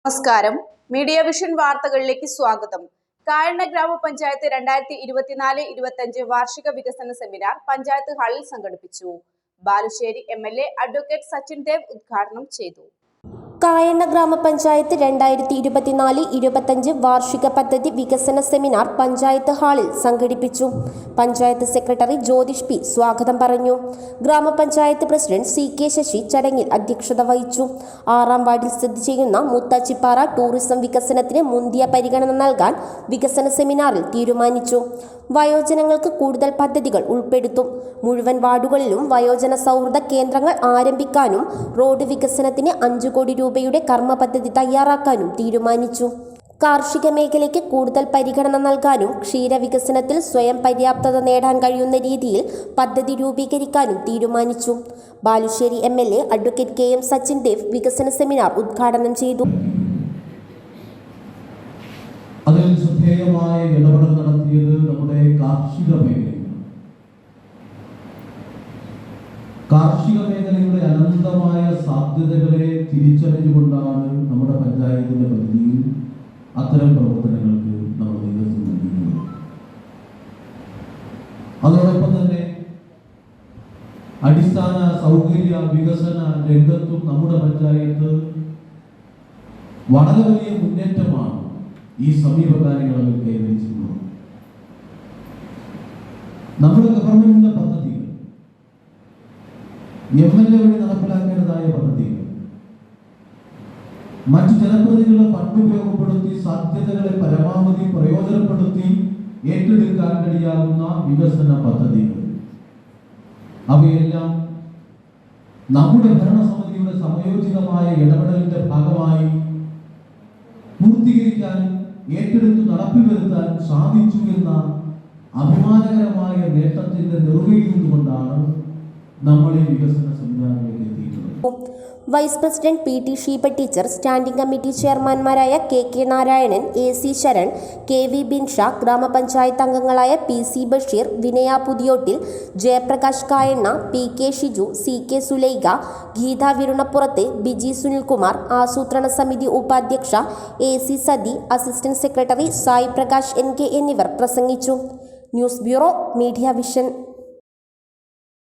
നമസ്കാരം. Media vision വാർത്തകളിലേക്ക് സ്വാഗതം. കായണ്ണ ഗ്രാമപഞ്ചായത്ത് 2024-25 വാർഷിക വികസന സെമിനാർ പഞ്ചായത്ത് ഹാളിൽ സംഘടിപ്പിച്ചു. ബാലുശ്ശേരി MLA അഡ്വക്കേറ്റ് സച്ചിൻ ദേവ് ഉദ്ഘാടനം ചെയ്തു. കായണ്ണ ഗ്രാമപഞ്ചായത്ത് 2024-25 വാർഷിക പദ്ധതി വികസന സെമിനാർ പഞ്ചായത്ത് ഹാളിൽ സംഘടിപ്പിച്ചു. പഞ്ചായത്ത് സെക്രട്ടറി ജ്യോതിഷ് പി സ്വാഗതം പറഞ്ഞു. ഗ്രാമപഞ്ചായത്ത് പ്രസിഡന്റ് CK ശശി ചടങ്ങിൽ അധ്യക്ഷത വഹിച്ചു. 6-ാം വാർഡിൽ സ്ഥിതി ചെയ്യുന്ന മുത്താച്ചിപ്പാറ ടൂറിസം വികസനത്തിന് മുന്തിയ പരിഗണന നൽകാൻ വികസന സെമിനാറിൽ തീരുമാനിച്ചു. വയോജനങ്ങൾക്ക് കൂടുതൽ പദ്ധതികൾ ഉൾപ്പെടുത്തും. മുഴുവൻ വാർഡുകളിലും വയോജന സൗഹൃദ കേന്ദ്രങ്ങൾ ആരംഭിക്കാനും റോഡ് വികസനത്തിന് 5 കോടി രൂപയുടെ കർമ്മ പദ്ധതി തയ്യാറാക്കാനും തീരുമാനിച്ചു. കാർഷിക മേഖലയ്ക്ക് കൂടുതൽ പരിഗണന നൽകാനും ക്ഷീരവികസനത്തിൽ സ്വയം പര്യാപ്തത നേടാൻ കഴിയുന്ന രീതിയിൽ പദ്ധതി രൂപീകരിക്കാനും തീരുമാനിച്ചു. Balussery MLA advocate KM Sachin Dev വികസന സെമിനാർ ഉദ്ഘാടനം ചെയ്തു. അതിൽ ശ്രദ്ധേയമായ ഇടപെടൽ നടത്തിയത് നമ്മുടെ കാർഷിക മേഖലയാണ്. കാർഷിക മേഖലയുടെ അനന്തമായ സാധ്യതകളെ തിരിച്ചറിഞ്ഞുകൊണ്ടാണ് നമ്മുടെ പഞ്ചായത്തിന്റെ പരിധിയിൽ അത്തരം പ്രവർത്തനങ്ങൾക്ക് നമ്മൾ നേതൃത്വം നൽകുന്നത്. അതോടൊപ്പം തന്നെ അടിസ്ഥാന സൗകര്യ വികസന രംഗത്തും നമ്മുടെ പഞ്ചായത്ത് വളരെ വലിയ മുന്നേറ്റമാണ് ഈ സമീപകാലങ്ങളിൽ കൈവരിച്ചിട്ടുള്ളത്. നമ്മുടെ ഗവൺമെന്റിന്റെ പദ്ധതികൾ, MLA വഴി നടപ്പിലാക്കേണ്ടതായ പദ്ധതികൾ, മറ്റു ജനപ്രതിനിധികളുടെ ഫണ്ട് ഉപയോഗപ്പെടുത്തി സാധ്യതകളെ പരമാവധി പ്രയോജനപ്പെടുത്തി ഏറ്റെടുക്കാൻ കഴിയാവുന്ന വികസന പദ്ധതികൾ, അവയെല്ലാം നമ്മുടെ ഭരണസമിതിയുടെ സമയോചിതമായ ഇടപെടലിന്റെ ഭാഗമായി പൂർത്തീകരിക്കാൻ ഏറ്റെടുത്ത് നടപ്പിൽ വരുത്താൻ സാധിച്ചു എന്ന അഭിമാനകരമായ നേട്ടത്തിന്റെ നെറുകയിൽ നിന്നുകൊണ്ടാണ് നമ്മൾ ഈ വികസന സെമിനാറിലേക്ക് എത്തിയിട്ടുള്ളത്. Vice president PT Sheeba teacher, standing committee ചെയർമാൻമാരായ KK Narayanan, AC Sharan, KV Binsha, ഗ്രാമപഞ്ചായത്ത് അംഗങ്ങളായ PC ബഷീർ, വിനയ പുതിയോട്ടിൽ, ജയപ്രകാശ് കായണ്ണ, PK ഷിജു, CK സുലൈഖ, ഗീത വിരുണപ്പുറത്ത്, ബിജി സുനിൽകുമാർ, ആസൂത്രണ സമിതി ഉപാധ്യക്ഷ AC Sathi, assistant secretary Sai Prakash NK എന്നിവർ പ്രസംഗിച്ചു. News bureau, Media vision.